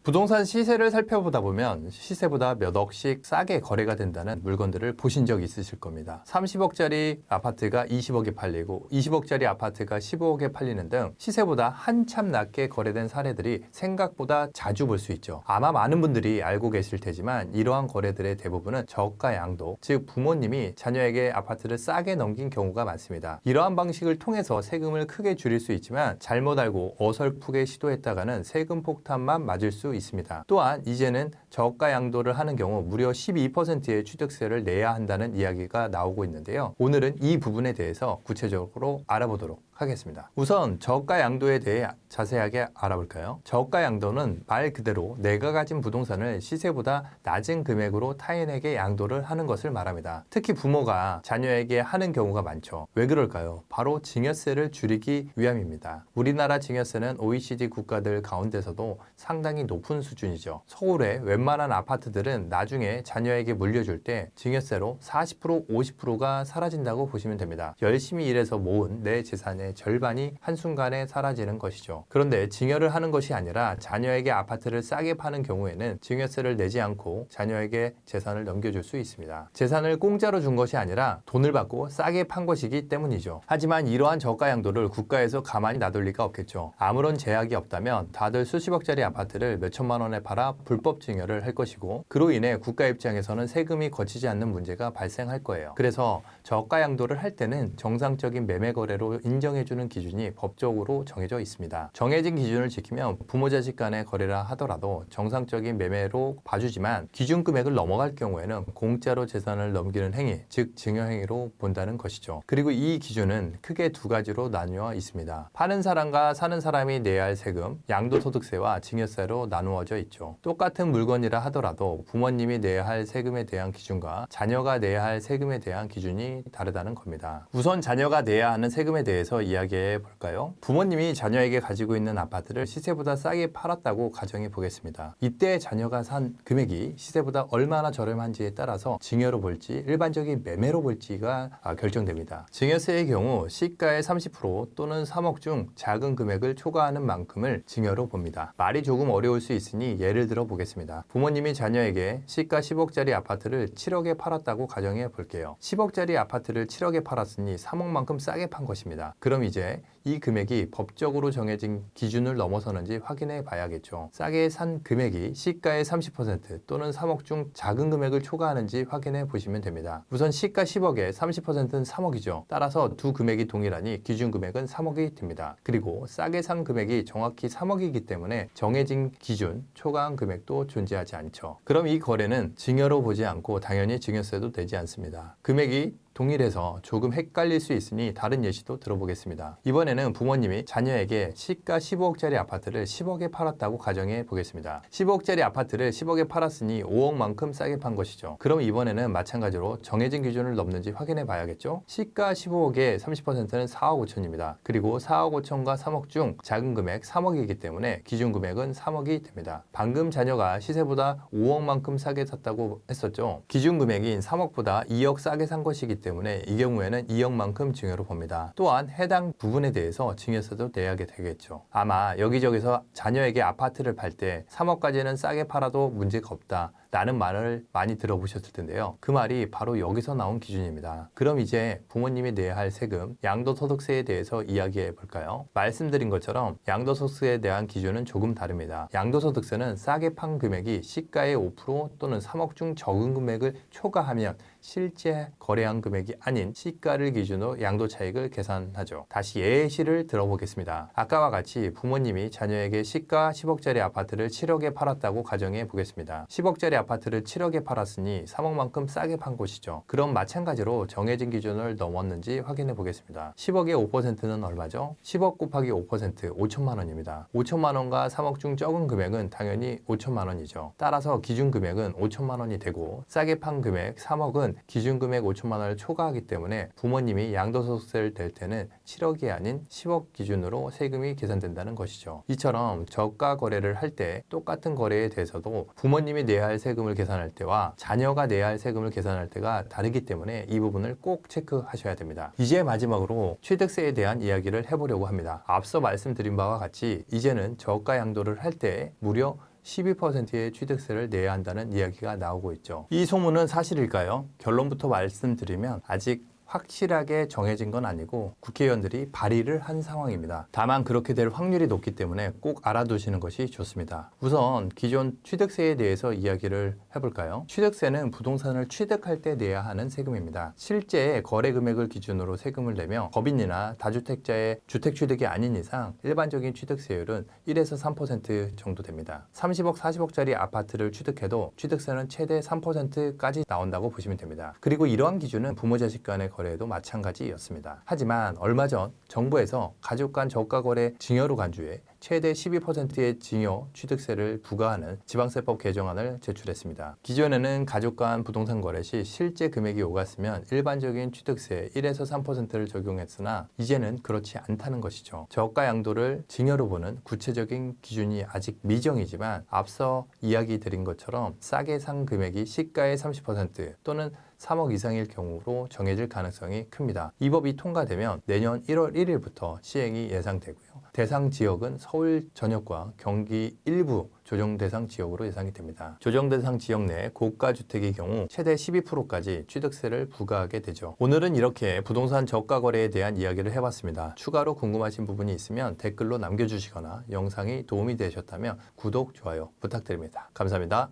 부동산 시세를 살펴보다 보면 시세보다 몇 억씩 싸게 거래가 된다는 물건들을 보신 적 있으실 겁니다. 30억짜리 아파트가 20억에 팔리고 20억짜리 아파트가 15억에 팔리는 등 시세보다 한참 낮게 거래된 사례들이 생각보다 자주 볼 수 있죠. 아마 많은 분들이 알고 계실 테지만 이러한 거래들의 대부분은 저가 양도, 즉 부모님이 자녀에게 아파트를 싸게 넘긴 경우가 많습니다. 이러한 방식을 통해서 세금을 크게 줄일 수 있지만 잘못 알고 어설프게 시도했다가는 세금 폭탄만 맞을 수 있습니다. 또한 이제는 저가 양도를 하는 경우 무려 12%의 취득세를 내야 한다는 이야기가 나오고 있는데요. 오늘은 이 부분에 대해서 구체적으로 알아보도록 하겠습니다. 우선 저가 양도에 대해 자세하게 알아볼까요? 저가 양도는 말 그대로 내가 가진 부동산을 시세보다 낮은 금액으로 타인에게 양도를 하는 것을 말합니다. 특히 부모가 자녀에게 하는 경우가 많죠. 왜 그럴까요? 바로 증여세를 줄이기 위함입니다. 우리나라 증여세는 OECD 국가들 가운데서도 상당히 높은 수준이죠. 서울의 웬만한 아파트들은 나중에 자녀에게 물려줄 때 증여세로 40%, 50%가 사라진다고 보시면 됩니다. 열심히 일해서 모은 내 재산의 절반이 한순간에 사라지는 것이죠. 그런데 증여를 하는 것이 아니라 자녀에게 아파트를 싸게 파는 경우에는 증여세를 내지 않고 자녀에게 재산을 넘겨줄 수 있습니다. 재산을 공짜로 준 것이 아니라 돈을 받고 싸게 판 것이기 때문이죠. 하지만 이러한 저가 양도를 국가에서 가만히 놔둘 리가 없겠죠. 아무런 제약이 없다면 다들 수십억짜리 아파트를 몇천만 원에 팔아 불법 증여를 할 것이고, 그로 인해 국가 입장에서는 세금이 거치지 않는 문제가 발생할 거예요. 그래서 저가 양도를 할 때는 정상적인 매매 거래로 인정해주는 기준이 법적으로 정해져 있습니다. 정해진 기준을 지키면 부모 자식 간의 거래라 하더라도 정상적인 매매로 봐주지만 기준 금액을 넘어갈 경우에는 공짜로 재산을 넘기는 행위, 즉 증여 행위로 본다는 것이죠. 그리고 이 기준은 크게 두 가지로 나뉘어 있습니다. 파는 사람과 사는 사람이 내야 할 세금, 양도소득세와 증여세로 나누어져 있죠. 똑같은 물건이라 하더라도 부모님이 내야 할 세금에 대한 기준과 자녀가 내야 할 세금에 대한 기준이 다르다는 겁니다. 우선 자녀가 내야 하는 세금에 대해서 이야기해 볼까요? 부모님이 자녀에게 가지고 있는 아파트를 시세보다 싸게 팔았다고 가정해 보겠습니다. 이때 자녀가 산 금액이 시세보다 얼마나 저렴한지에 따라서 증여로 볼지 일반적인 매매로 볼지가 결정됩니다. 증여세의 경우 시가의 30% 또는 3억 중 작은 금액을 초과하는 만큼을 증여로 봅니다. 말이 조금 어려울 수 있으니 예를 들어 보겠습니다. 부모님이 자녀에게 시가 10억짜리 아파트를 7억에 팔았다고 가정해 볼게요. 10억짜리 아파트를 7억에 팔았으니 3억만큼 싸게 판 것입니다. 그럼 이제 이 금액이 법적으로 정해진 기준을 넘어서는지 확인해 봐야겠죠. 싸게 산 금액이 시가의 30% 또는 3억 중 작은 금액을 초과하는지 확인해 보시면 됩니다. 우선 시가 10억에 30%는 3억이죠. 따라서 두 금액이 동일하니 기준 금액은 3억이 됩니다. 그리고 싸게 산 금액이 정확히 3억이기 때문에 정해진 기준 초과한 금액도 존재하지 않죠. 그럼 이 거래는 증여로 보지 않고 당연히 증여세도 내지 않습니다. 금액이 동일해서 조금 헷갈릴 수 있으니 다른 예시도 들어보겠습니다. 이번에는 부모님이 자녀에게 시가 15억짜리 아파트를 10억에 팔았다고 가정해 보겠습니다. 15억짜리 아파트를 10억에 팔았으니 5억만큼 싸게 판 것이죠. 그럼 이번에는 마찬가지로 정해진 기준을 넘는지 확인해 봐야겠죠. 시가 15억의 30%는 4억 5천입니다. 그리고 4억 5천과 3억 중 작은 금액 3억이기 때문에 기준 금액은 3억이 됩니다. 방금 자녀가 시세보다 5억만큼 싸게 샀다고 했었죠. 기준 금액인 3억보다 2억 싸게 산 것이기 때문에 이 경우에는 2억만큼 증여로 봅니다. 또한 해당 부분에 대해서 증여세도 내야게 되겠죠. 아마 여기저기서 자녀에게 아파트를 팔 때 3억까지는 싸게 팔아도 문제가 없다 라는 말을 많이 들어보셨을 텐데요. 그 말이 바로 여기서 나온 기준입니다. 그럼 이제 부모님이 내야 할 세금, 양도소득세에 대해서 이야기해 볼까요? 말씀드린 것처럼 양도소득세에 대한 기준은 조금 다릅니다. 양도소득세는 싸게 판 금액이 시가의 5% 또는 3억 중 적은 금액을 초과하면 실제 거래한 금액이 아닌 시가를 기준으로 양도 차익을 계산하죠. 다시 예시를 들어보겠습니다. 아까와 같이 부모님이 자녀에게 시가 10억짜리 아파트를 7억에 팔았다고 가정해 보겠습니다. 10억짜리 아파트를 7억에 팔았으니 3억만큼 싸게 판 것이죠. 그럼 마찬가지로 정해진 기준을 넘었는지 확인해 보겠습니다. 10억의 5%는 얼마죠? 10억 곱하기 5%, 5천만 원입니다. 5천만 원과 3억 중 적은 금액은 당연히 5천만 원이죠. 따라서 기준 금액은 5천만 원이 되고 싸게 판 금액 3억은 기준 금액 5천만 원을 초과하기 때문에 부모님이 양도소득세를 낼 때는 7억이 아닌 10억 기준으로 세금이 계산된다는 것이죠. 이처럼 저가 거래를 할 때 똑같은 거래에 대해서도 부모님이 내야 할 세금을 계산할 때와 자녀가 내야 할 세금을 계산할 때가 다르기 때문에 이 부분을 꼭 체크하셔야 됩니다. 이제 마지막으로 취득세에 대한 이야기를 해보려고 합니다. 앞서 말씀드린 바와 같이 이제는 저가 양도를 할 때 무려 12%의 취득세를 내야 한다는 이야기가 나오고 있죠. 이 소문은 사실일까요? 결론부터 말씀드리면 아직 확실하게 정해진 건 아니고 국회의원들이 발의를 한 상황입니다. 다만 그렇게 될 확률이 높기 때문에 꼭 알아두시는 것이 좋습니다. 우선 기존 취득세에 대해서 이야기를 해볼까요? 취득세는 부동산을 취득할 때 내야 하는 세금입니다. 실제 거래 금액을 기준으로 세금을 내며 법인이나 다주택자의 주택 취득이 아닌 이상 일반적인 취득세율은 1에서 3% 정도 됩니다. 30억, 40억짜리 아파트를 취득해도 취득세는 최대 3%까지 나온다고 보시면 됩니다. 그리고 이러한 기준은 부모 자식 간의 거래에도 마찬가지였습니다. 하지만 얼마 전 정부에서 가족 간 저가 거래 증여로 간주해 최대 12%의 증여 취득세를 부과하는 지방세법 개정안을 제출했습니다. 기존에는 가족 간 부동산 거래 시 실제 금액이 오갔으면 일반적인 취득세 1에서 3%를 적용했으나 이제는 그렇지 않다는 것이죠. 저가 양도를 증여로 보는 구체적인 기준이 아직 미정이지만 앞서 이야기 드린 것처럼 싸게 산 금액이 시가의 30% 또는 3억 이상일 경우로 정해질 가능성이 큽니다. 이 법이 통과되면 내년 1월 1일부터 시행이 예상되고요. 대상 지역은 서울 전역과 경기 일부 조정 대상 지역으로 예상이 됩니다. 조정 대상 지역 내 고가 주택의 경우 최대 12%까지 취득세를 부과하게 되죠. 오늘은 이렇게 부동산 저가 거래에 대한 이야기를 해봤습니다. 추가로 궁금하신 부분이 있으면 댓글로 남겨주시거나 영상이 도움이 되셨다면 구독, 좋아요 부탁드립니다. 감사합니다.